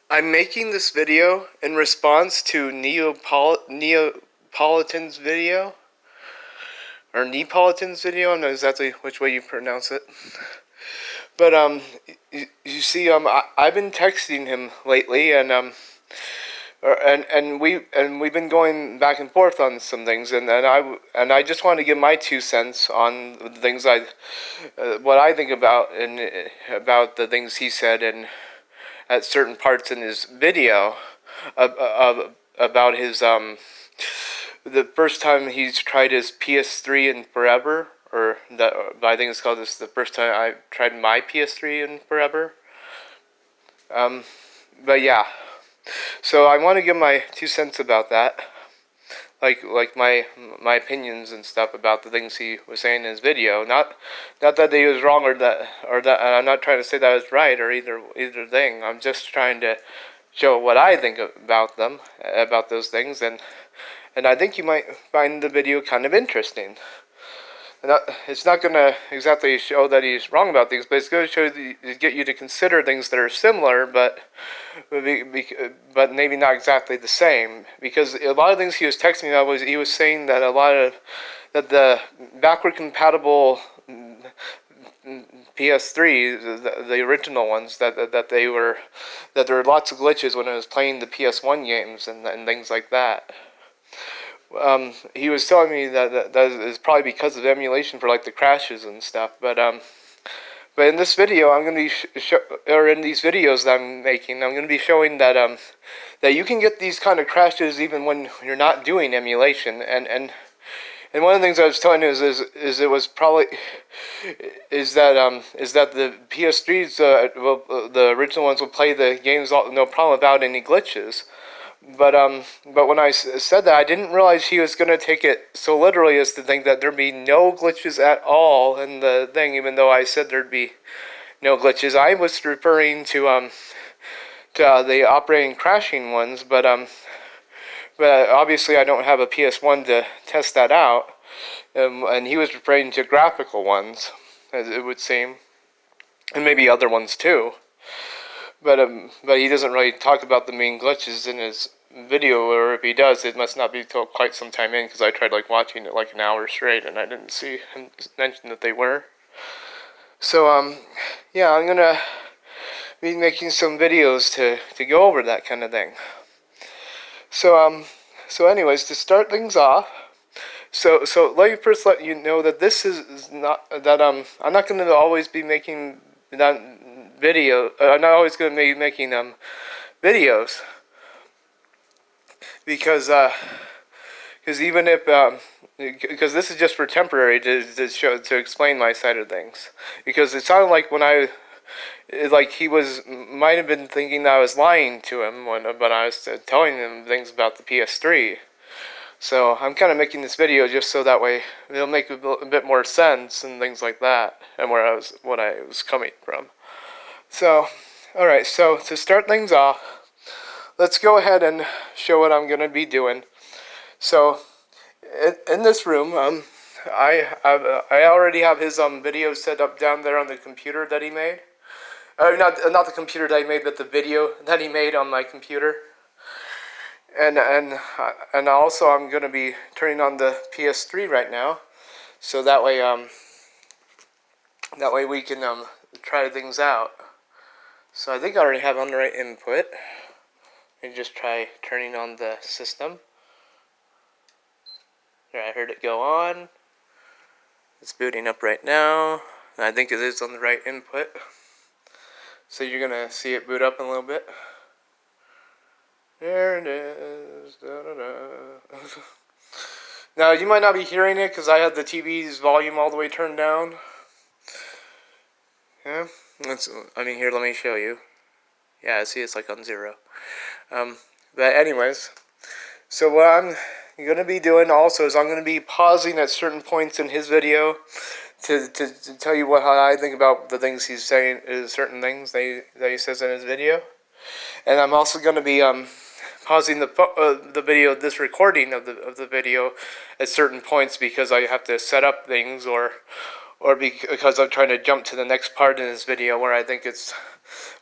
I'm making this video in response to Neapolitan's video, or Neapolitan's video. I don't know exactly which way you pronounce it. But you see, I've been texting him lately, and we've been going back and forth on some things, and I just want to give my 2 cents on the things what I think about and about the things he said and at certain parts in his video about his the first time he's tried his PS3 in forever, or that I think it's called this the first time I tried my PS3 in forever. But yeah, so I want to give my 2 cents about that, like my opinions and stuff about the things he was saying in his video. Not that he was wrong or that I'm not trying to say that I was right or either thing. I'm just trying to show what I think about those things, and I think you might find the video kind of interesting. It's not going to exactly show that he's wrong about things, but it's going to get you to consider things that are similar, but maybe not exactly the same. Because a lot of things he was texting me about he was saying that that the backward compatible PS3, the original ones, that there were lots of glitches when I was playing the PS1 games and things like that. He was telling me that is probably because of emulation for like the crashes and stuff. But in this video, I'm going to be in these videos that I'm making, I'm going to be showing that you can get these kind of crashes even when you're not doing emulation. And one of the things I was telling you is it was probably is that the PS3s the original ones will play the games no problem without any glitches. But when I said that, I didn't realize he was going to take it so literally as to think that there'd be no glitches at all in the thing, even though I said there'd be no glitches. I was referring to the operating crashing ones, but obviously I don't have a PS1 to test that out, and he was referring to graphical ones, as it would seem, and maybe other ones too. But he doesn't really talk about the main glitches in his video, or if he does, it must not be till quite some time in, because I tried like watching it like an hour straight, and I didn't see him mention that they were. So yeah, I'm gonna be making some videos to go over that kind of thing. So anyways, to start things off, so let me first let you know that this is not that I'm not gonna always be making that video. I'm not always gonna be making videos because even if because this is just for temporary to explain my side of things, because it sounded like like he might have been thinking that I was lying to him when I was telling him things about the PS3. So I'm kind of making this video just so that way it'll make a bit more sense and things like that, and what I was coming from. So, all right. So to start things off, let's go ahead and show what I'm gonna be doing. So in this room, I already have his video set up down there on the computer that he made. Not the computer that he made, but the video that he made on my computer. And also I'm gonna be turning on the PS3 right now, so that way we can try things out. So I think I already have on the right input. Let me just try turning on the system. There, I heard it go on. It's booting up right now. I think it is on the right input. So you're gonna see it boot up in a little bit. There it is. Da, da, da. Now you might not be hearing it because I had the TV's volume all the way turned down. Yeah, here, let me show you. Yeah, see, it's like on 0. But anyways, so what I'm going to be doing also is I'm going to be pausing at certain points in his video to tell you how I think about the things he's saying, certain things that he says in his video. And I'm also going to be pausing the video, this recording of the video at certain points, because I have to set up things, or because I'm trying to jump to the next part in this video where I think it's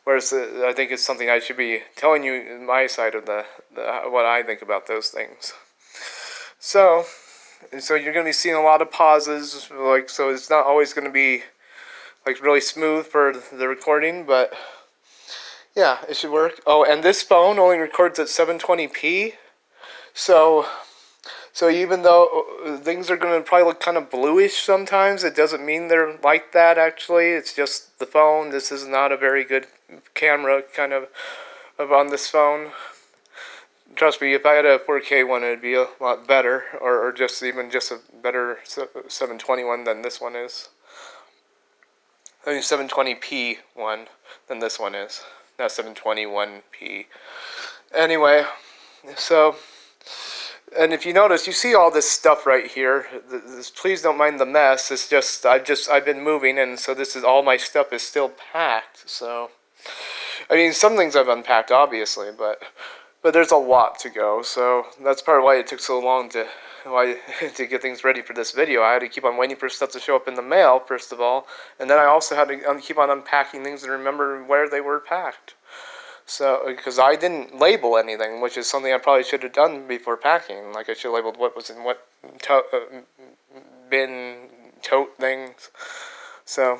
Whereas I think it's something I should be telling you my side of the what I think about those things. So you're going to be seeing a lot of pauses, like, so it's not always going to be like really smooth for the recording, but yeah, it should work. Oh, and this phone only records at 720p, so even though things are going to probably look kind of bluish sometimes, it doesn't mean they're like that actually. It's just the phone. This is not a very good camera kind of on this phone. Trust me, if I had a 4K one, it'd be a lot better, or just even just a better 720 one than this one is. I mean 720p one than this one is, not 721p. Anyway, so, and if you notice, you see all this stuff right here. Please don't mind the mess. It's just I've been moving, and so this is all my stuff is still packed. So, I mean, some things I've unpacked, obviously, but there's a lot to go. So that's part of why it took so long to get things ready for this video. I had to keep on waiting for stuff to show up in the mail, first of all, and then I also had to keep on unpacking things and remember where they were packed. So, because I didn't label anything, which is something I probably should have done before packing. Like, I should have labeled what was in what bin, tote things. So,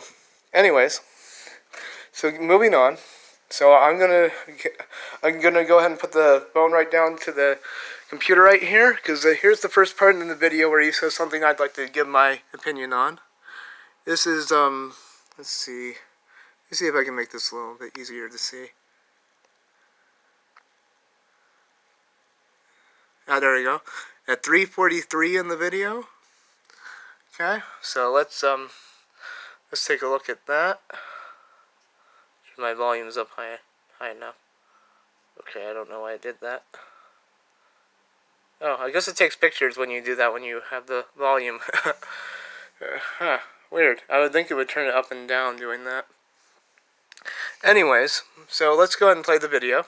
anyways, so moving on. So I'm gonna go ahead and put the phone right down to the computer right here, because here's the first part in the video where he says something I'd like to give my opinion on. This is let's see if I can make this a little bit easier to see. Ah, there we go. At 3:43 in the video. Okay, so let's take a look at that. My volume's up high enough. Okay, I don't know why I did that. Oh, I guess it takes pictures when you do that, when you have the volume. Weird. I would think it would turn it up and down doing that. Anyways, so let's go ahead and play the video.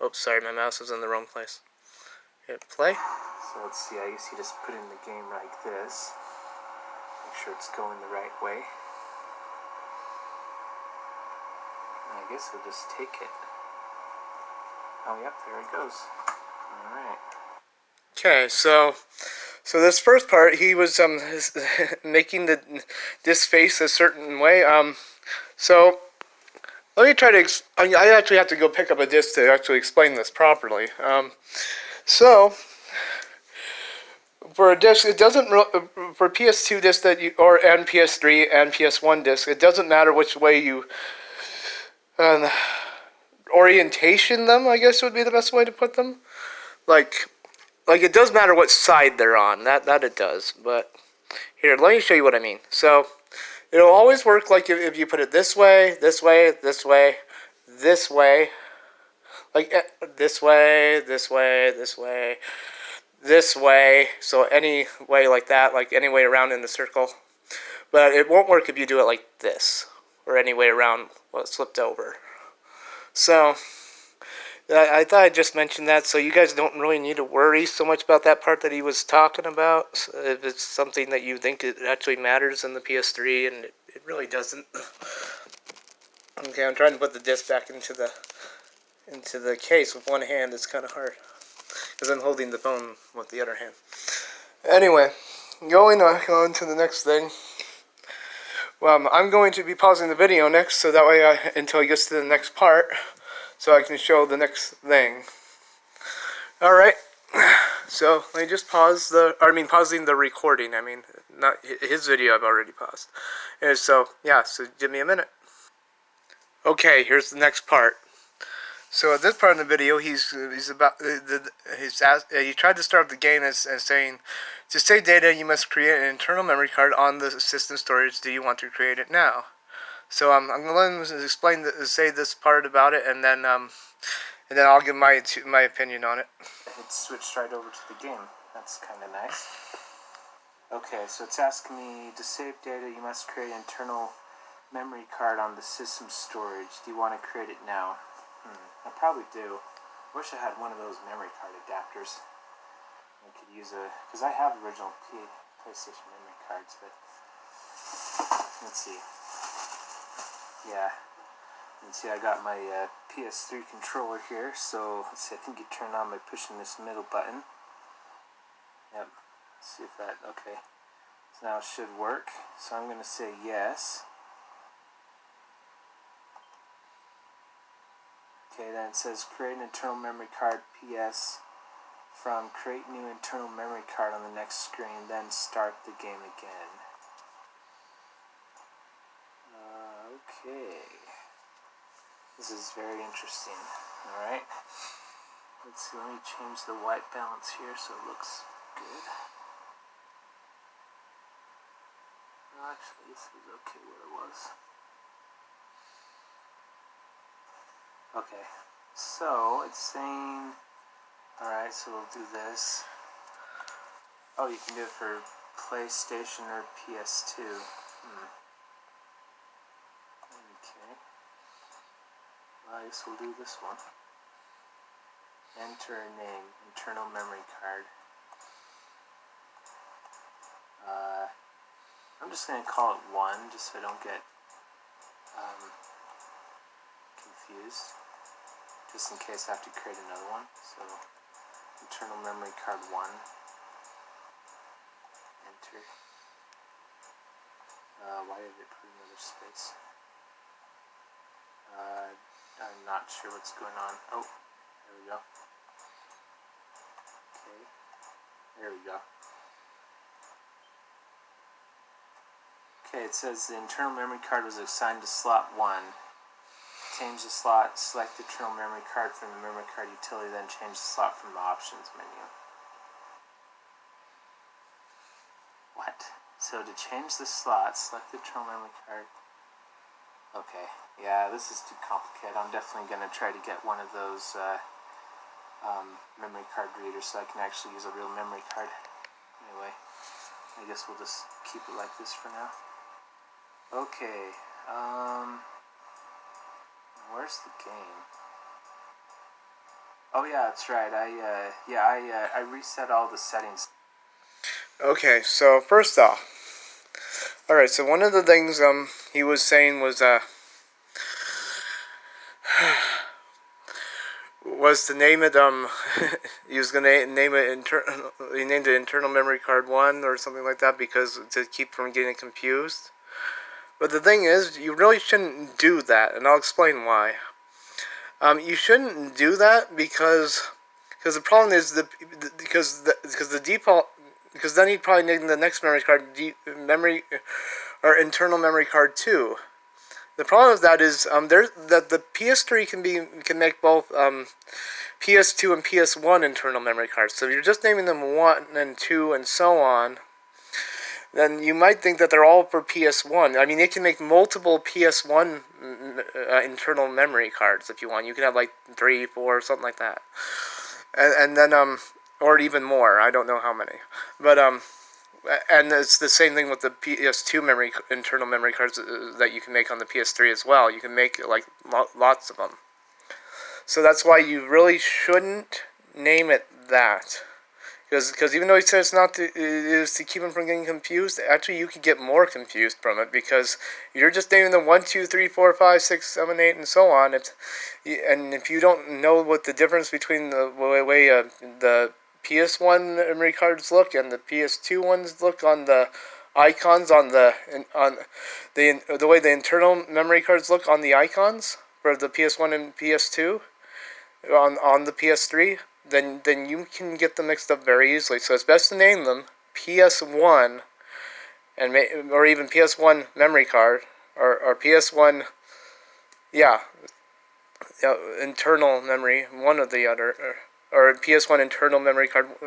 Oops, sorry, my mouse is in the wrong place. Hit play. So let's see, I guess you just put in the game like this. Make sure it's going the right way. And I guess we'll just take it. Oh, yep, there it goes. Alright. Okay, so this first part, he was making this face a certain way. So let me try to. I actually have to go pick up a disc to actually explain this properly. So for a disc, it doesn't for PS2 disc that you and PS3 and PS1 disc. It doesn't matter which way you orientation them, I guess would be the best way to put them. Like it does matter what side they're on. That it does. But here, let me show you what I mean. So it'll always work like if you put it this way, this way, this way, this way, like this way, this way, this way, this way. So any way like that, like any way around in the circle. But it won't work if you do it like this, or any way around while it's flipped over. So I thought I'd just mention that, so you guys don't really need to worry so much about that part that he was talking about. So if it's something that you think it actually matters in the PS3, and it really doesn't. Okay, I'm trying to put the disc back into the case with one hand. It's kind of hard because I'm holding the phone with the other hand. Anyway, going on to the next thing. Well, I'm going to be pausing the video next, so that way until it gets to the next part, so I can show the next thing. Alright, so let me just pausing the recording. I mean, not his video, I've already paused. And so, yeah, so give me a minute. Okay, here's the next part. So at this part of the video, he tried to start the game as saying, to save data, you must create an internal memory card on the system storage. Do you want to create it now? So I'm going to let him say this part about it, and then I'll give my opinion on it. It switched right over to the game. That's kind of nice. Okay, so it's asking me to save data, you must create an internal memory card on the system storage. Do you want to create it now? I probably do. Wish I had one of those memory card adapters. I could use because I have original PlayStation memory cards, but let's see. Yeah. And see, I got my PS3 controller here, so let's see, I think you turn on by pushing this middle button. Yep. Let's see if that, okay. So now it should work. So I'm going to say yes. Okay, then it says create an internal memory card PS from create new internal memory card on the next screen, then start the game again. Okay. This is very interesting. Alright. Let's see, let me change the white balance here so it looks good. Actually, this is okay where it was. Okay, so it's saying, alright, so we'll do this. Oh, you can do it for PlayStation or PS2. Okay. Well, I guess we'll do this one. Enter a name, internal memory card. I'm just going to call it 1, just so I don't get confused. Just in case I have to create another one. So, internal memory card 1. Enter. Why did it put another space? I'm not sure what's going on. Oh, there we go. Okay, there we go. Okay, it says the internal memory card was assigned to slot 1. Change the slot, select the internal memory card from the memory card utility, then change the slot from the options menu. What? So to change the slot, select the internal memory card. Okay, yeah, this is too complicated. I'm definitely going to try to get one of those memory card readers so I can actually use a real memory card. Anyway, I guess we'll just keep it like this for now. Okay, where's the game? Oh yeah, that's right. I reset all the settings. Okay, so first off, alright, so one of the things he was saying was to name it he was gonna name it he named it internal memory card 1 or something like that because to keep from getting confused. But the thing is, you really shouldn't do that, and I'll explain why. You shouldn't do that because the problem is because the default, because then he'd probably name the next memory card memory or internal memory card 2. The problem with that is that the PS3 can make both PS2 and PS1 internal memory cards. So if you're just naming them 1 and 2 and so on, then you might think that they're all for PS1. I mean, it can make multiple PS1 internal memory cards if you want. You can have like 3, 4, something like that, and then or even more. I don't know how many, but and it's the same thing with the PS2 internal memory cards that you can make on the PS3 as well. You can make like lots of them. So that's why you really shouldn't name it that. Because even though he says it is to keep him from getting confused, actually you could get more confused from it because you're just naming them 1, 2, 3, 4, 5, 6, 7, 8, and so on. And if you don't know what the difference between the way the PS1 memory cards look and the PS2 ones look on the icons on the way the internal memory cards look on the icons for the PS1 and PS2 on the PS3, then you can get them mixed up very easily. So it's best to name them PS1 or even PS1 memory card or PS1, yeah, internal memory, one or the other, or PS1 internal memory card,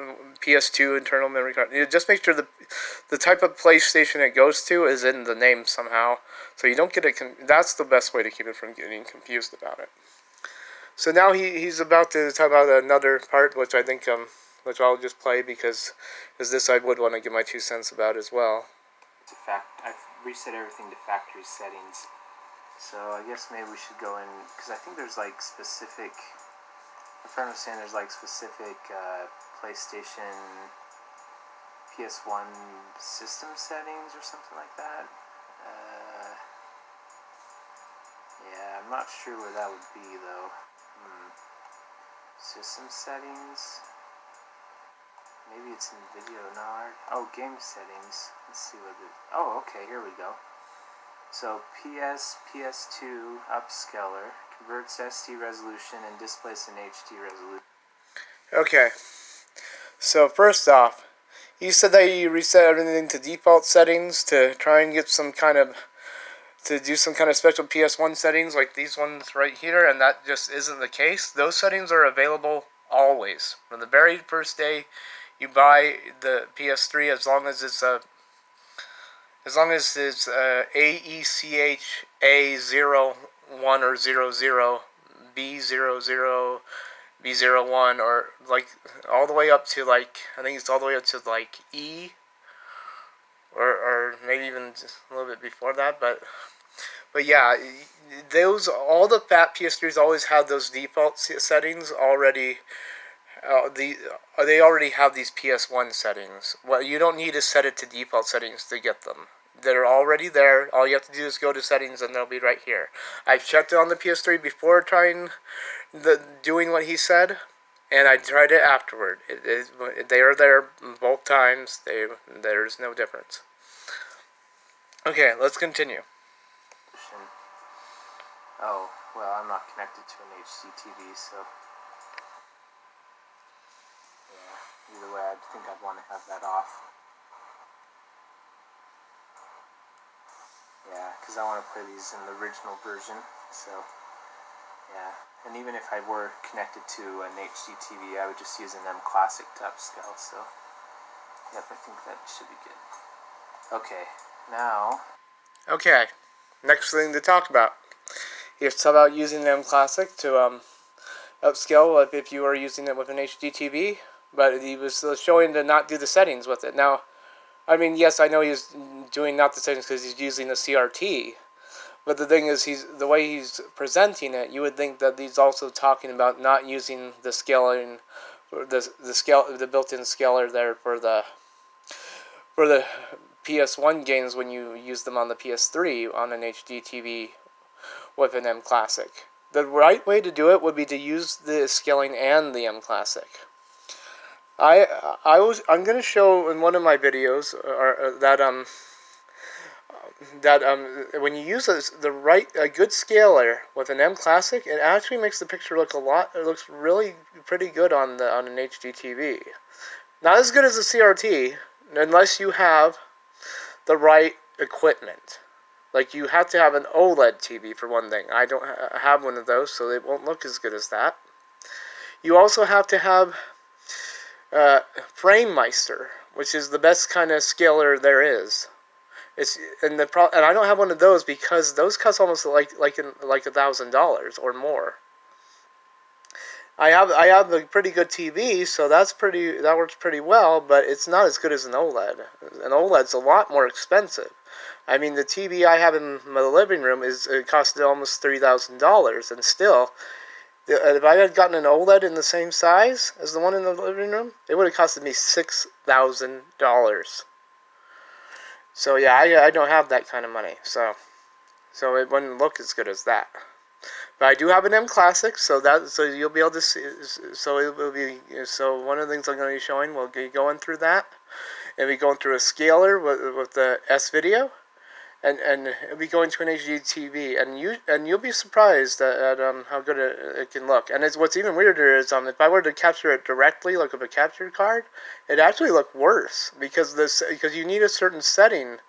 PS2 internal memory card. You just make sure the type of PlayStation it goes to is in the name somehow, so you don't get it. That's the best way to keep it from getting confused about it. So now he's about to talk about another part, which I think which I'll just play because this I would want to give my 2 cents about as well. I've reset everything to factory settings, so I guess maybe we should go in because I think there's like specific. If I understand, there's like specific PlayStation PS1 system settings or something like that. Yeah, I'm not sure where that would be though. System settings. Maybe it's in video now. Oh, game settings. Let's see what it. Oh, okay. Here we go. So PS2 upscaler converts SD resolution and displays in HD resolution. Okay. So first off, you said that you reset everything to default settings to try and get some kind of to do some kind of special PS1 settings like these ones right here, and that just isn't the case. Those settings are available always. From the very first day you buy the PS3, as long as it's AECHA01 or 00, B00, B01, or like all the way up to like, I think it's all the way up to like E, or maybe even just a little bit before that, but yeah, those, all the fat PS3s always have those default settings already. They already have these PS1 settings. Well, you don't need to set it to default settings to get them. They're already there. All you have to do is go to settings, and they'll be right here. I've checked it on the PS3 before doing what he said, and I tried it afterward. They are there both times. There's no difference. Okay, let's continue. Oh, well, I'm not connected to an HD TV, so yeah, either way, I think I'd want to have that off. Yeah, because I want to play these in the original version, so yeah. And even if I were connected to an HD TV, I would just use an M Classic to upscale, so yep, I think that should be good. Okay, now... Okay, next thing to talk about. Here's about using M Classic to upscale if you are using it with an HD TV, but he was showing to not do the settings with it. Now, I mean, yes, I know he's doing not the settings because he's using a CRT, but the thing is, the way he's presenting it, you would think that he's also talking about not using the scaling, the built-in scaler there for the PS1 games when you use them on the PS3 on an HD TV with an M Classic. The right way to do it would be to use the scaling and the M Classic. I'm going to show in one of my videos that when you use a good scaler with an M Classic, it actually makes the picture look it looks really pretty good on an HD TV. Not as good as a CRT, unless you have the right equipment. Like, you have to have an OLED TV for one thing. I don't have one of those, so it won't look as good as that. You also have to have FrameMeister, which is the best kind of scaler there is. And I don't have one of those because those cost almost like $1,000 or more. I have a pretty good TV, so that works pretty well, but it's not as good as an OLED. An OLED's a lot more expensive. I mean, the TV I have in my living room it costed almost $3,000, and still, if I had gotten an OLED in the same size as the one in the living room, it would have costed me $6,000. So yeah, I don't have that kind of money, so it wouldn't look as good as that. But I do have an M Classic, so you'll be able to see. So it will be. So one of the things I'm going to be showing, we'll be going through that, and be going through a scaler with the S Video, and it'll be going to an HD TV, and you'll be surprised at how good it can look. And what's even weirder is if I were to capture it directly, like with a capture card, it actually look worse because you need a certain setting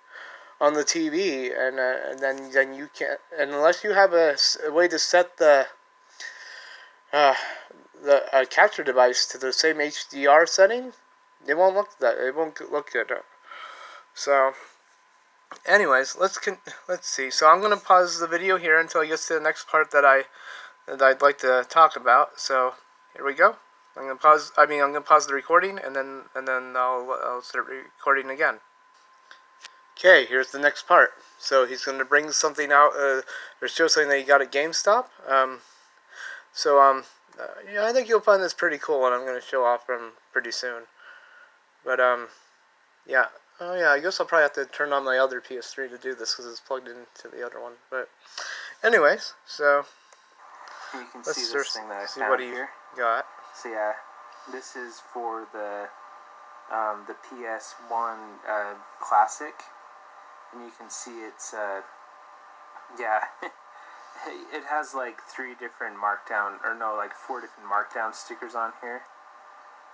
on the TV, and then you can't, and unless you have a way to set the capture device to the same HDR setting, it won't look good. So, anyways, let's see. So I'm gonna pause the video here until I get to the next part that I'd like to talk about. So here we go. I'm gonna pause the recording, and then I'll start recording again. Okay, here's the next part. So he's going to bring something out, or show something that he got at GameStop. Yeah, I think you'll find this pretty cool, and I'm going to show off from pretty soon. But, yeah. Oh, yeah, I guess I'll probably have to turn on my other PS3 to do this, because it's plugged into the other one. But, Anyways, so You can let's see this thing that I see found what he here. got. So yeah, this is for the PS1 Classic, and you can see it's yeah, it has like 3 different markdown, or no, like 4 different markdown stickers on here.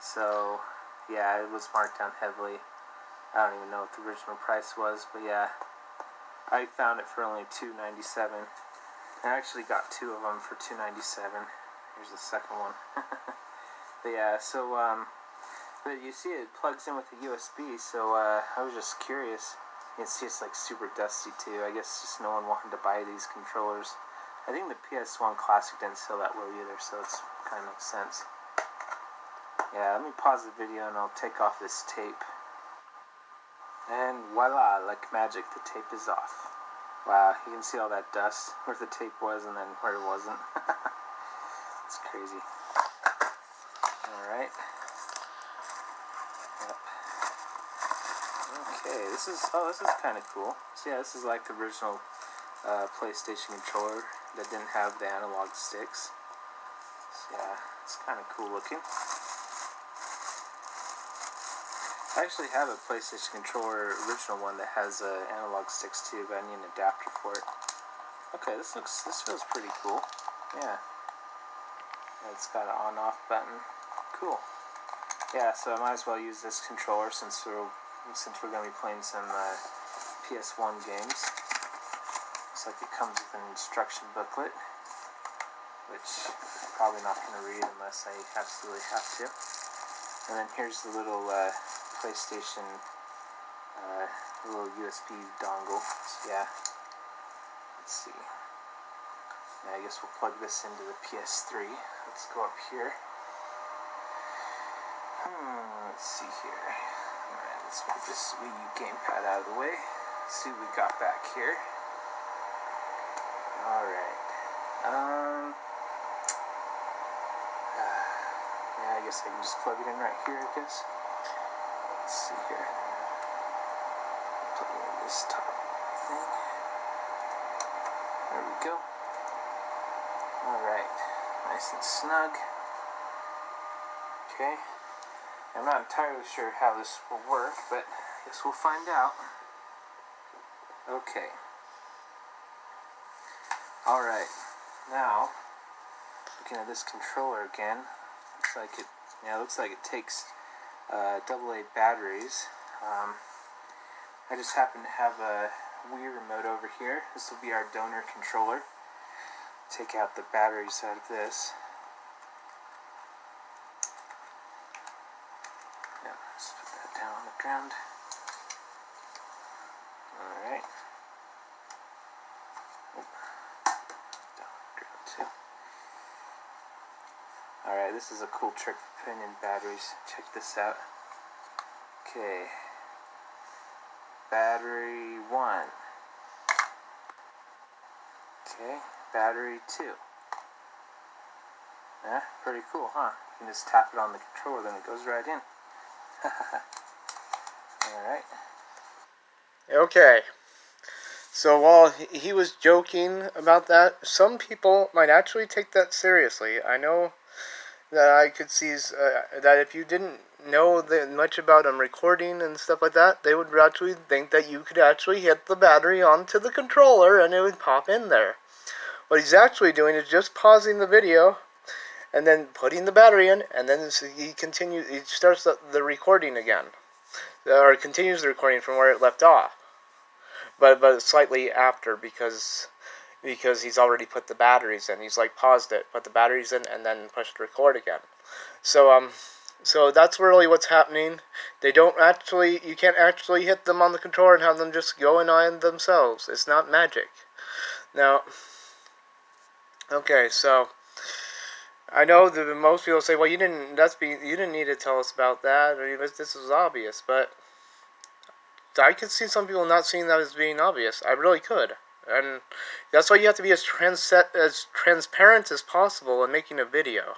So yeah, it was marked down heavily. I don't even know what the original price was, but yeah, I found it for only $2.97. I actually got 2 of them for $2.97. Here's the second one. But yeah, so but you see it plugs in with the USB. So I was just curious. You can see it's like super dusty too. I guess just no one wanted to buy these controllers. I think the PS1 Classic didn't sell that well either, so it's kind of makes sense. Yeah, let me pause the video and I'll take off this tape. And voila, like magic, the tape is off. Wow, you can see all that dust, where the tape was and then where it wasn't. It's crazy. Alright. Yep. Okay, this is kind of cool. So yeah, this is like the original PlayStation controller that didn't have the analog sticks. So yeah, it's kind of cool looking. I actually have a PlayStation controller, original one, that has analog sticks too, but I need an adapter for it. Okay, this feels pretty cool. Yeah. It's got an on-off button. Cool. Yeah, so I might as well use this controller since we're going to be playing some PS1 games. Looks like it comes with an instruction booklet, which I'm probably not going to read unless I absolutely have to. And then here's the little PlayStation little USB dongle. So yeah, let's see. Yeah, I guess we'll plug this into the PS3. Let's go up here. Let's see here. Alright, let's move this Wii U gamepad out of the way. Let's see what we got back here. Alright. Yeah, I guess I can just plug it in right here, I guess. Let's see here. Plug it in this top thing. There we go. Alright. Nice and snug. Okay. I'm not entirely sure how this will work, but I guess we'll find out. Okay. Alright. Now, looking at this controller again, looks like it takes AA batteries. I just happen to have a Wii remote over here. This will be our donor controller. Take out the batteries out of this. Yeah, let's put that down on the ground. Alright. Down on the ground too. Alright, this is a cool trick for putting in batteries. Check this out. Okay. Battery 1. Okay, battery 2. Yeah, pretty cool, huh? You can just tap it on the controller, then it goes right in. Alright. Okay. So while he was joking about that, some people might actually take that seriously. I know that I could see that if you didn't know much about recording and stuff like that, they would actually think that you could actually hit the battery onto the controller and it would pop in there. What he's actually doing is just pausing the video and then putting the battery in, and then he starts the recording again, or continues the recording from where it left off, but slightly after, because he's already put the batteries in. He's like paused it, put the batteries in, and then pushed record again. So that's really what's happening. You can't actually hit them on the controller and have them just go in on themselves. It's not magic. Now, okay, so I know that most people say, "Well, you didn't need to tell us about that, or this was obvious." But I could see some people not seeing that as being obvious. I really could, and that's why you have to be as transparent as possible in making a video.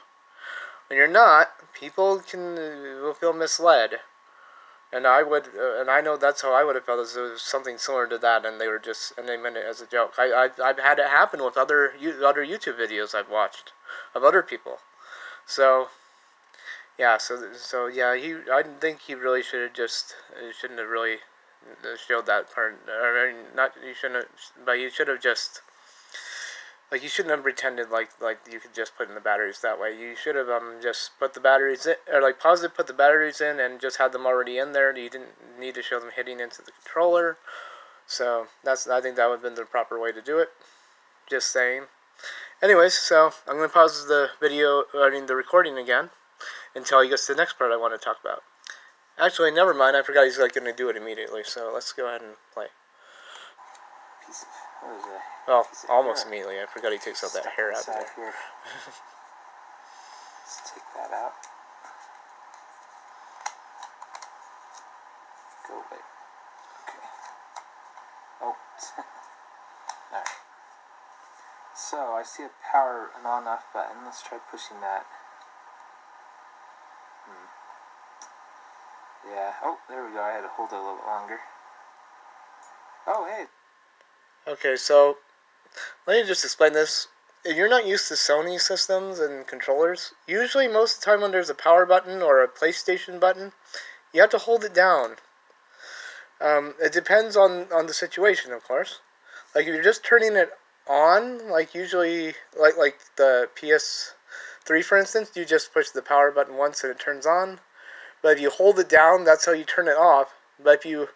When you're not, people will feel misled. And I would, and I know that's how I would have felt, as it was something similar to that, and they meant it as a joke. I've had it happen with other YouTube videos I've watched of other people. So yeah, yeah, I think he really should have just shouldn't have really showed that part. I mean, not he shouldn't have, but he should have just. Like, you shouldn't have pretended like you could just put in the batteries that way. You should have just put the batteries in, or like paused it, put the batteries in, and just had them already in there. You didn't need to show them hitting into the controller. So I think that would have been the proper way to do it. Just saying. Anyways, so I'm gonna pause the video, the recording again, until he gets to the next part I want to talk about. Actually, never mind. I forgot he's gonna do it immediately. So let's go ahead and play. Piece of, what is that? Well, almost immediately. I forgot he takes out that hair out there. Here. Let's take that out. Go away. Okay. Oh. Alright. So, I see a power and on-off button. Let's try pushing that. Yeah. Oh, there we go. I had to hold it a little bit longer. Oh, hey. Okay, so let me just explain this. If you're not used to Sony systems and controllers, usually most of the time when there's a power button or a PlayStation button, you have to hold it down. It depends on the situation, of course. Like, if you're just turning it on, like usually, like the PS3, for instance, you just push the power button once and it turns on. But if you hold it down, that's how you turn it off. But the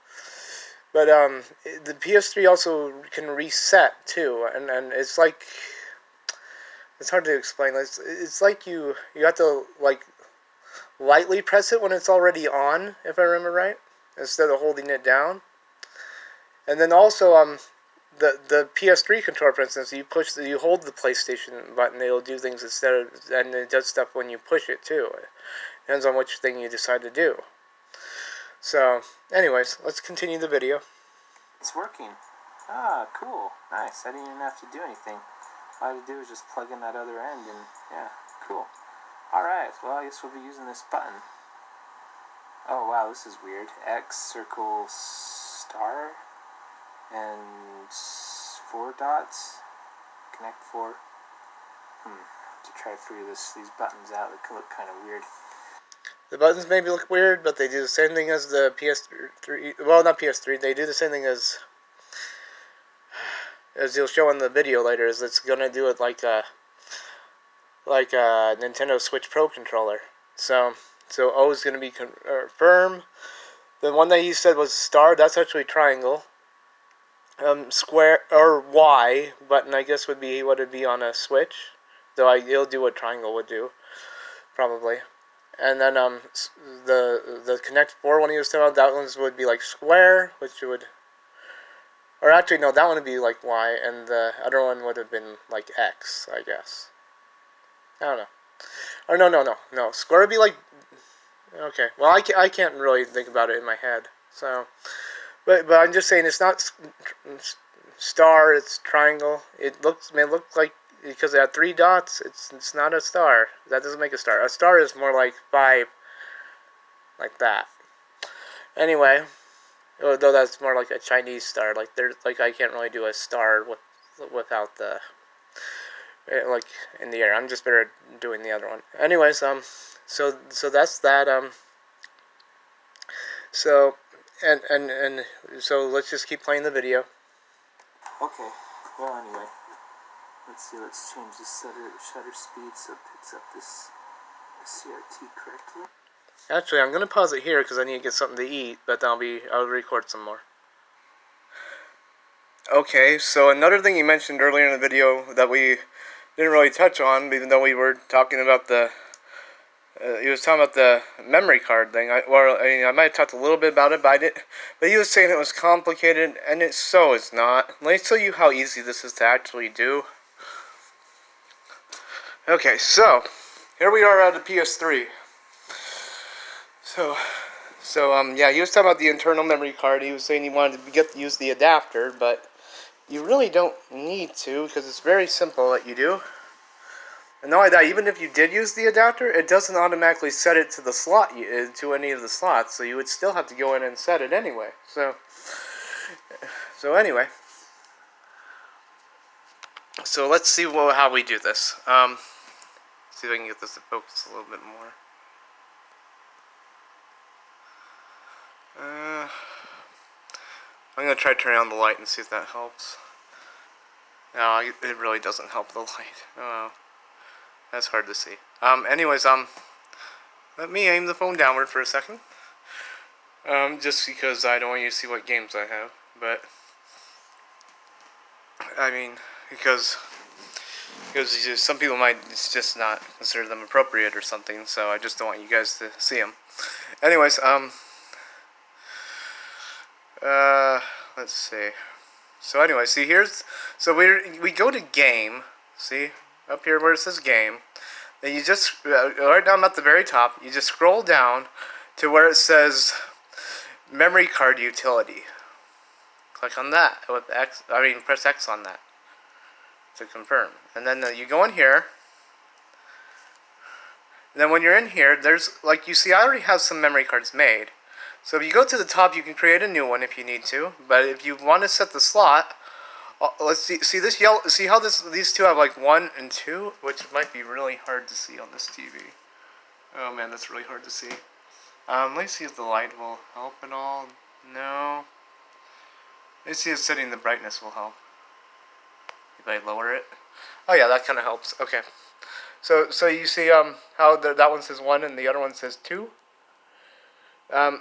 PS3 also can reset too, and it's like, it's hard to explain. It's like you have to like lightly press it when it's already on, if I remember right, instead of holding it down. And then also the PS3 controller, for instance, you hold the PlayStation button, it'll do things and it does stuff when you push it too. It depends on which thing you decide to do. So, anyways, let's continue the video. It's working. Ah, cool. Nice. I didn't even have to do anything. All I had to do was just plug in that other end, and yeah, cool. Alright, well, I guess we'll be using this button. Oh, wow, this is weird. X, circle, star, and 4 dots. Connect 4. To try to figure these buttons out, they can look kind of weird. The buttons maybe look weird, but they do the same thing as the PS3. Well, not PS3. They do the same thing as you'll show in the video later. Is it's gonna do it like a Nintendo Switch Pro controller. So O is gonna be firm. The one that he said was star. That's actually triangle. Square or Y button, I guess would be what it'd be on a Switch. Though it'll do what triangle would do, probably. And then the Connect 4 one he was talking about, that one would be like square, which would, or actually no, that one would be like Y, and the other one would have been like X, I guess. I don't know. Or no. Square would be like, okay. Well, I can't really think about it in my head. So, but I'm just saying it's not star, it's triangle. It may look like, because it had 3 dots, it's not a star. That doesn't make a star. A star is more like 5, like that. Anyway, though that's more like a Chinese star. Like I can't really do a star without the like in the air. I'm just better at doing the other one. Anyways, so that's that. So so let's just keep playing the video. Okay. Well, anyway. Let's see, let's change the shutter speed so it picks up this CRT correctly. Actually, I'm going to pause it here because I need to get something to eat, but I'll record some more. Okay, so another thing you mentioned earlier in the video that we didn't really touch on, even though we were talking about he was talking about the memory card thing. I might have talked a little bit about it, but he was saying it was complicated, and it's not. Let me tell you how easy this is to actually do. Okay, so here we are at the PS3. Yeah, he was talking about the internal memory card. He was saying he wanted to use the adapter, but you really don't need to because it's very simple that you do. And not only that, even if you did use the adapter, it doesn't automatically set it to the slot, to any of the slots, so you would still have to go in and set it anyway. So anyway, so let's see how we do this. See if I can get this to focus a little bit more. I'm gonna try turning on the light and see if that helps. No, it really doesn't help the light. Oh, that's hard to see. Anyways, let me aim the phone downward for a second. Just because I don't want you to see what games I have, but I mean, because some people might just not consider them appropriate or something, so I just don't want you guys to see them. Anyways, let's see. So anyway, see so we go to game. See up here where it says game. Then you just right down at the very top. You just scroll down to where it says memory card utility. Click on that with X. Press X on that to confirm. And then you go in here. And then when you're in here, there's like you see, I already have some memory cards made. So if you go to the top, you can create a new one if you need to. But if you want to set the slot, let's see. See this yellow? See how these two have like 1 and 2, which might be really hard to see on this TV. Oh man, that's really hard to see. Let me see if the light will help at all. No. Let's see if setting the brightness will help. If I lower it. Oh yeah, that kind of helps. Okay. So you see how that one says 1 and the other one says 2.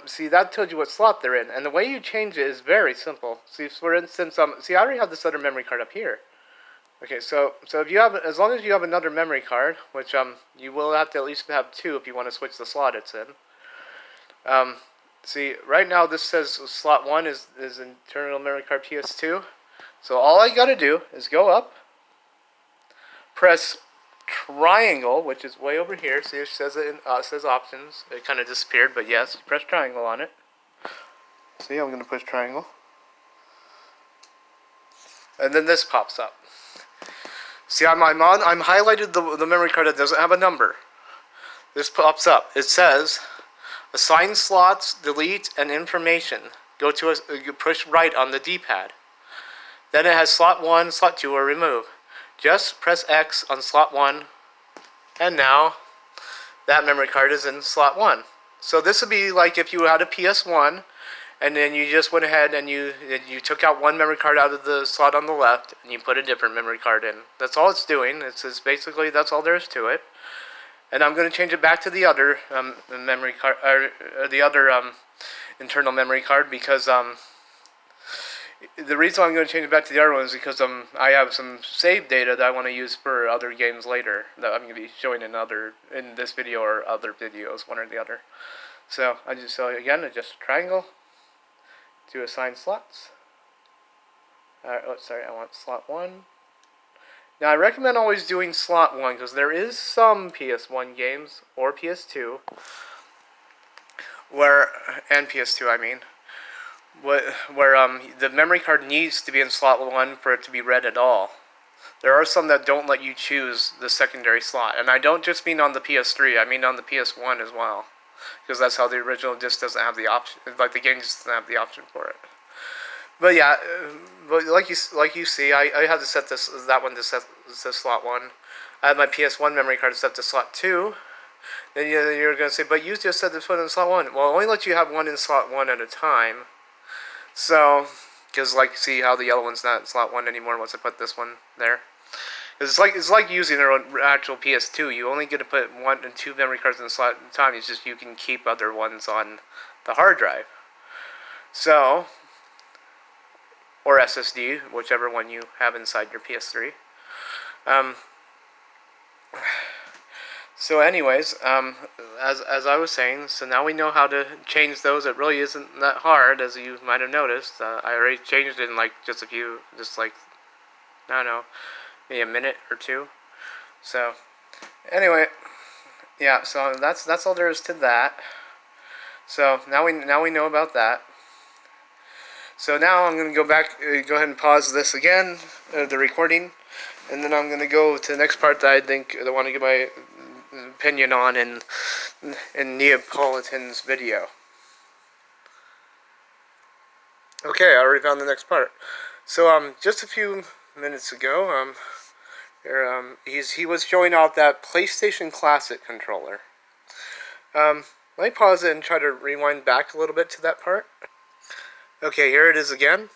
See, that tells you what slot they're in, and the way you change it is very simple. See, for instance, see, I already have this other memory card up here. Okay, so if you have, as long as you have another memory card, which you will have to at least have 2 if you want to switch the slot it's in. See, right now this says slot 1 is internal memory card PS2. So all I gotta do is go up, press triangle, which is way over here. See, it says says options. It kind of disappeared, but yes, press triangle on it. See, I'm gonna push triangle, and then this pops up. See, I'm highlighted the memory card that doesn't have a number. This pops up. It says assign slots, delete, and information. Go to push right on the D-pad. Then it has slot 1, slot 2, or remove. Just press X on slot 1, and now that memory card is in slot 1. So this would be like if you had a PS1, and then you just went ahead and you took out one memory card out of the slot on the left, and you put a different memory card in. That's all it's doing. It's basically, that's all there is to it. And I'm going to change it back to the other memory card, or the other internal memory card, because the reason I'm going to change it back to the other one is because I have some save data that I want to use for other games later that I'm going to be showing in this video or other videos, one or the other. So again, I just triangle to assign slots. Sorry, I want slot 1. Now I recommend always doing slot 1 because there is some PS1 games or PS2 and PS2 I mean. Where the memory card needs to be in slot 1 for it to be read at all. There are some that don't let you choose the secondary slot, and I don't just mean on the PS3, I mean on the PS1 as well, because that's how the original just doesn't have the option, like the game just doesn't have the option for it. But yeah, but like you see, I had to set that one to slot 1. I had my PS1 memory card set to slot 2. Then you're going to say, but you just set this one in slot 1. Well, it only lets you have one in slot 1 at a time. So, because see how the yellow one's not in slot 1 anymore once I put this one there. It's like using an actual PS2. You only get to put 1 and 2 memory cards in the slot at a time. It's just you can keep other ones on the hard drive. So, or SSD, whichever one you have inside your PS3. So anyways, as I was saying, so now we know how to change those. It really isn't that hard, as you might have noticed. I already changed it in like I don't know, maybe a minute or 2. So anyway, yeah. So that's all there is to that. So now we know about that. So now I'm going to go ahead and pause this again, the recording, and then I'm gonna go to the next part that I want to get my opinion on in Neapolitan's video. Okay, I already found the next part. So just a few minutes ago, he was showing off that PlayStation Classic controller. Let me pause it and try to rewind back a little bit to that part. Okay, here it is again.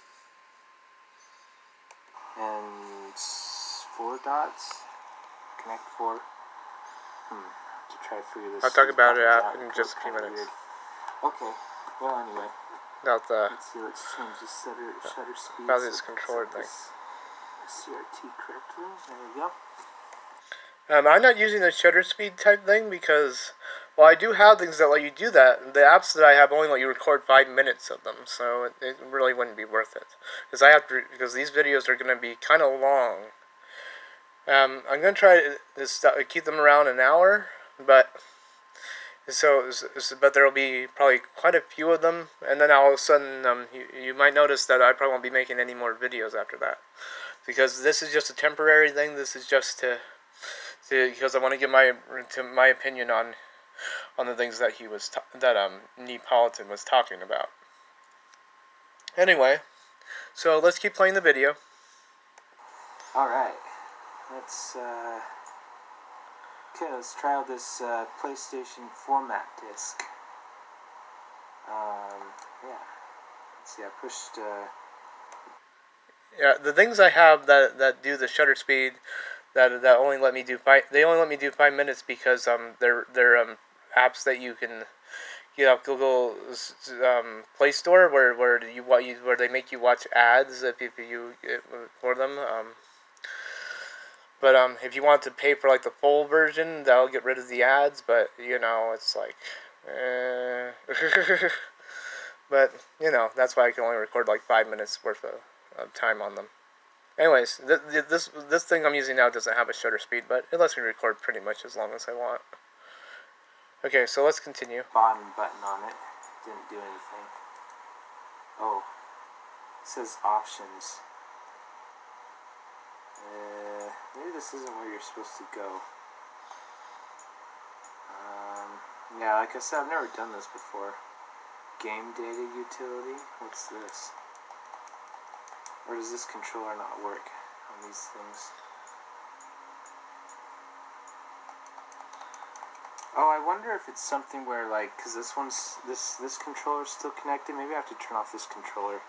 And 4 dots. Connect 4. To try to figure this. I'll talk about it out in just a few minutes. weird. Okay. Well, anyway. About the Let's see. Let's change the shutter speed. about this controller thing. CRT correctly. There we go. I'm not using the shutter speed type thing because, well, I do have things that let you do that. The apps that I have only let you record 5 minutes of them, so it really wouldn't be worth it. Because these videos are going to be kind of long. I'm going to try to keep them around an hour, but there will be probably quite a few of them, and then all of a sudden you might notice that I probably won't be making any more videos after that, because this is just a temporary thing. This is just because I want to give my opinion on the things that Neapolitan was talking about. Anyway, so let's keep playing the video. All right. Let's try out this PlayStation format disc. Yeah. Let's see. I pushed. Yeah, the things I have that do the shutter speed, that only let me do 5. They only let me do 5 minutes because they're apps that you can get off Google Play Store where they make you watch ads if you for them. But if you want to pay for like the full version, that'll get rid of the ads. But it's like, but that's why I can only record like 5 minutes worth of time on them. Anyways, this thing I'm using now doesn't have a shutter speed, but it lets me record pretty much as long as I want. Okay, so let's continue. Bottom button on it. Didn't do anything. Oh, it says options. Maybe this isn't where you're supposed to go. Yeah, like I said, I've never done this before. Game data utility? What's this? Or does this controller not work on these things? Oh, I wonder if it's something where, like, because this controller's still connected. Maybe I have to turn off this controller.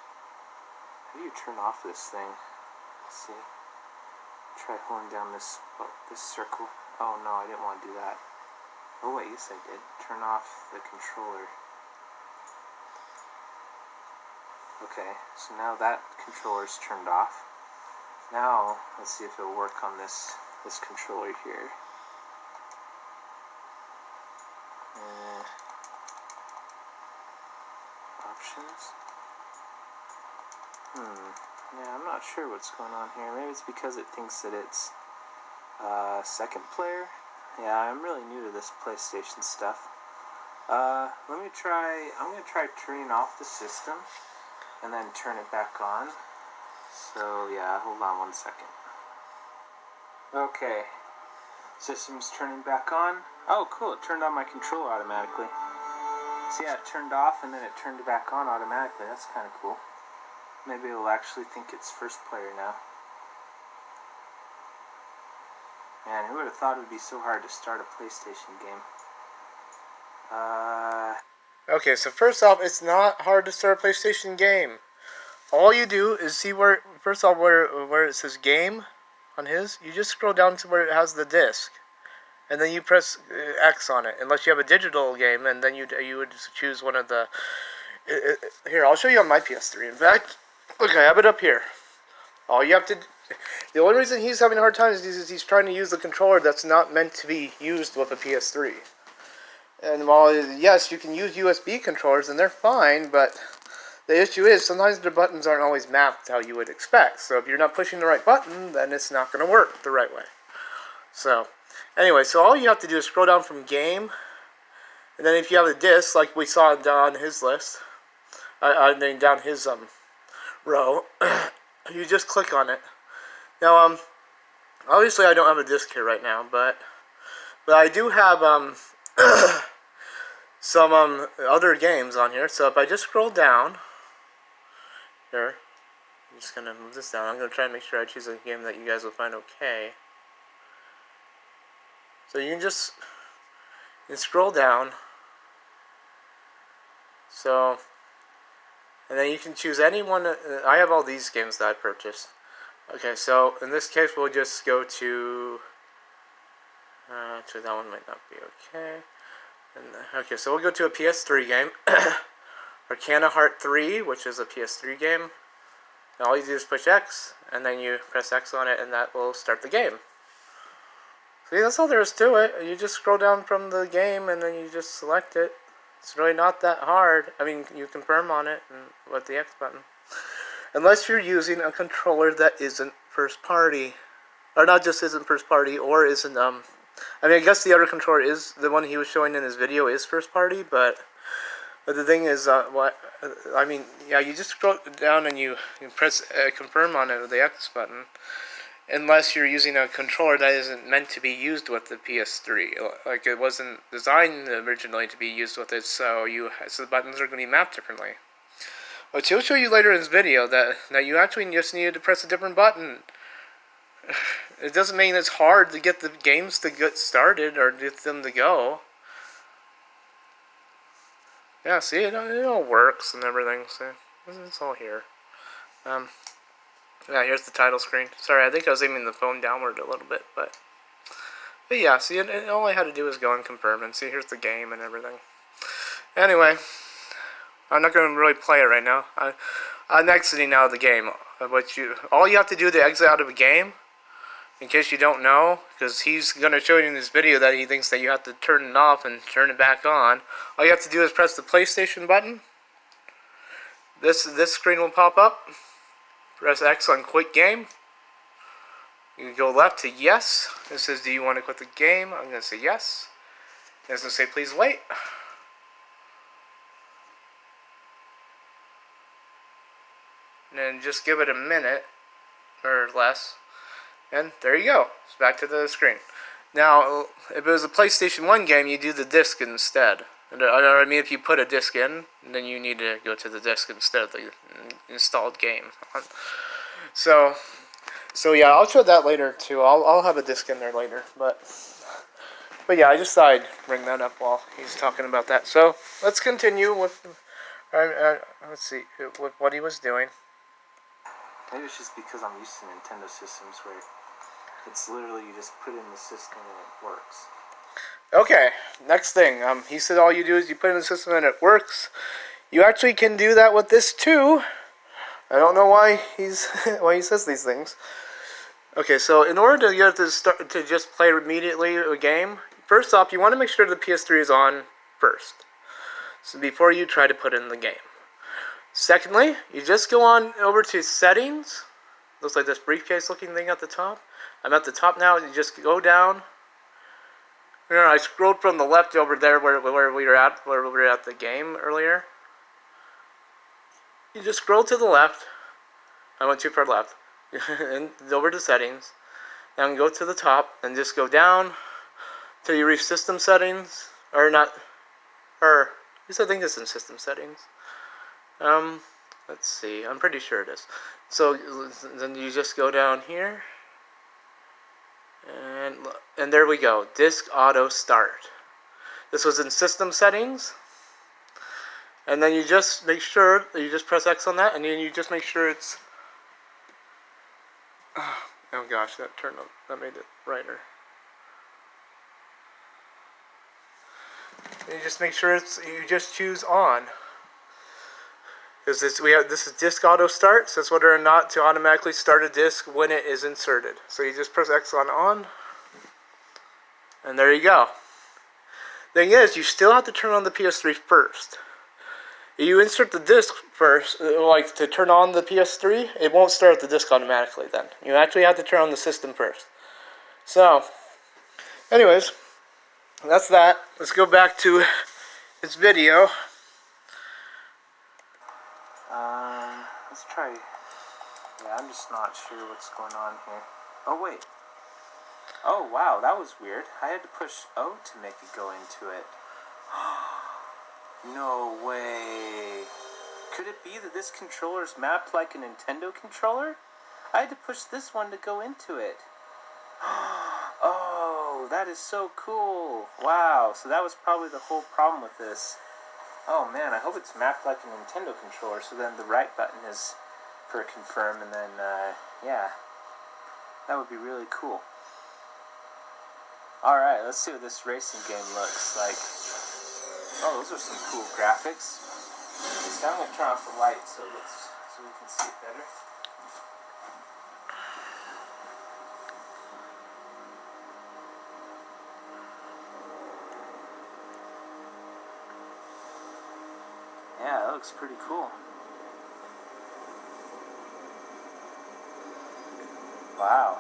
How do you turn off this thing? Let's see. Try holding down this circle. Oh no, I didn't want to do that. Oh wait, yes I did. Turn off the controller. Okay, so now that controller's turned off. Now, let's see if it'll work on this controller here. Options. Yeah, I'm not sure what's going on here. Maybe it's because it thinks that it's second player. Yeah, I'm really new to this PlayStation stuff. I'm gonna try turning off the system and then turn it back on. So yeah, hold on 1 second. Okay, system's turning back on. Oh cool, it turned on my controller automatically. So yeah, it turned off and then it turned it back on automatically. That's kind of cool. Maybe it'll actually think it's first player now. Man, who would have thought it would be so hard to start a PlayStation game? Okay, so first off, it's not hard to start a PlayStation game. All you do is see where it says game on his. You just scroll down to where it has the disc, and then you press X on it. Unless you have a digital game, and then you would choose one of the. Here, I'll show you on my PS3. In fact, look, I have it up here. All you have to. The only reason he's having a hard time is he's trying to use the controller that's not meant to be used with a PS3. And while, yes, you can use USB controllers, and they're fine, but the issue is sometimes the buttons aren't always mapped how you would expect. So if you're not pushing the right button, then it's not going to work the right way. So, anyway, so all you have to do is scroll down from game, and then if you have the disc, like we saw down his list, down his row, you just click on it. Now, Obviously, I don't have a disc here right now, but I do have some other games on here. So if I just scroll down here, I'm just gonna move this down. I'm gonna try and make sure I choose a game that you guys will find okay. So you can just scroll down. So, and then you can choose any one. I have all these games that I purchased. Okay, so in this case, we'll just go to. Actually, that one might not be okay. And, okay, so we'll go to a PS3 game, Arcana Heart 3, which is a PS3 game. And all you do is push X, and then you press X on it, and that will start the game. See, that's all there is to it. You just scroll down from the game, and then you just select it. It's really not that hard. I mean, you confirm on it and with the X button. Unless you're using a controller that isn't first party. Or not just isn't first party, or isn't, I mean, I guess the other controller is, the one he was showing in his video is first party, but the thing is, you just scroll down and you press confirm on it with the X button. Unless you're using a controller that isn't meant to be used with the PS3. Like, it wasn't designed originally to be used with it, so the buttons are going to be mapped differently. Which he'll show you later in his video that you actually just needed to press a different button. It doesn't mean it's hard to get the games to get started or get them to go. Yeah, see, it all works and everything, so it's all here. Yeah, here's the title screen. Sorry, I think I was aiming the phone downward a little bit, but yeah, see, all I had to do was go and confirm, and see, here's the game and everything. Anyway, I'm not going to really play it right now. I'm exiting out of the game. All you have to do to exit out of a game, in case you don't know, because he's going to show you in this video that he thinks that you have to turn it off and turn it back on. All you have to do is press the PlayStation button. This screen will pop up. Press X on quit game. You can go left to yes. It says, do you want to quit the game? I'm going to say yes. It's going to say, please wait. And then just give it a minute or less. And there you go. It's back to the screen. Now, if it was a PlayStation 1 game, you do the disc instead. I mean, if you put a disc in, then you need to go to the disc instead of the installed game. So yeah, I'll show that later too. I'll have a disc in there later, but yeah, I just thought I'd bring that up while he's talking about that. So let's continue with let's see with what he was doing. Maybe it's just because I'm used to Nintendo systems where it's literally you just put in the system and it works. Okay, next thing. He said all you do is you put in the system and it works. You actually can do that with this too. I don't know why why he says these things. Okay, so in order to get to just play immediately a game, first off, you want to make sure the PS3 is on first. So before you try to put in the game. Secondly, you just go on over to settings. Looks like this briefcase looking thing at the top. I'm at the top now. You just go down. I scrolled from the left over there where we were at the game earlier. You just scroll to the left. I went too far left. And over to settings. Then go to the top and just go down till you reach system settings. I think it's in system settings. Let's see. I'm pretty sure it is. So then you just go down here. And there we go. Disk auto start. This was in system settings. And then you just make sure you just press X on that, and then you just make sure it's. Oh gosh, that made it brighter. And you just make sure you just choose on. Because this is disk auto start, so it's whether or not to automatically start a disk when it is inserted. So you just press X on, and there you go. Thing is, you still have to turn on the PS3 first. If you insert the disc first, like to turn on the PS3, it won't start the disc automatically then. You actually have to turn on the system first. So, anyways, that's that. Let's go back to this video. Let's try. Yeah, I'm just not sure what's going on here. Oh wait, Oh, wow, that was weird. I had to push O to make it go into it. No way. Could it be that this controller is mapped like a Nintendo controller? I had to push this one to go into it. Oh, that is so cool. Wow, so that was probably the whole problem with this. Oh man, I hope it's mapped like a Nintendo controller, so then the right button is for confirm, and then, yeah. That would be really cool. Alright, let's see what this racing game looks like. Oh, those are some cool graphics. So I'm going to turn off the light so we can see it better. Yeah, that looks pretty cool. Wow.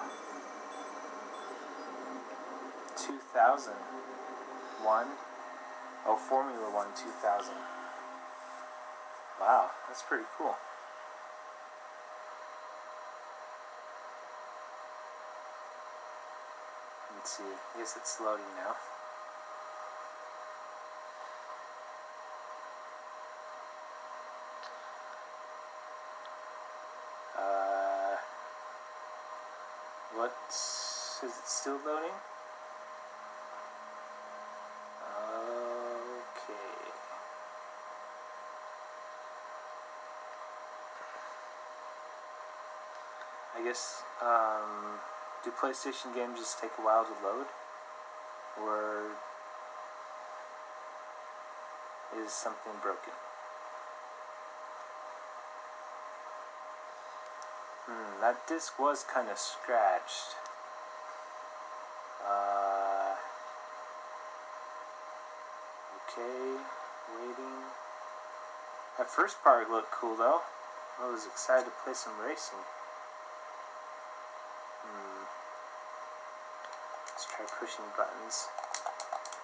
2001. Oh, Formula 1 2000. Wow, that's pretty cool. Let's see. I guess it's loading now. Is it still loading? Okay. I guess, do PlayStation games just take a while to load? Or is something broken? That disc was kind of scratched. Okay, waiting. That first part looked cool though. I was excited to play some racing. Let's try pushing buttons.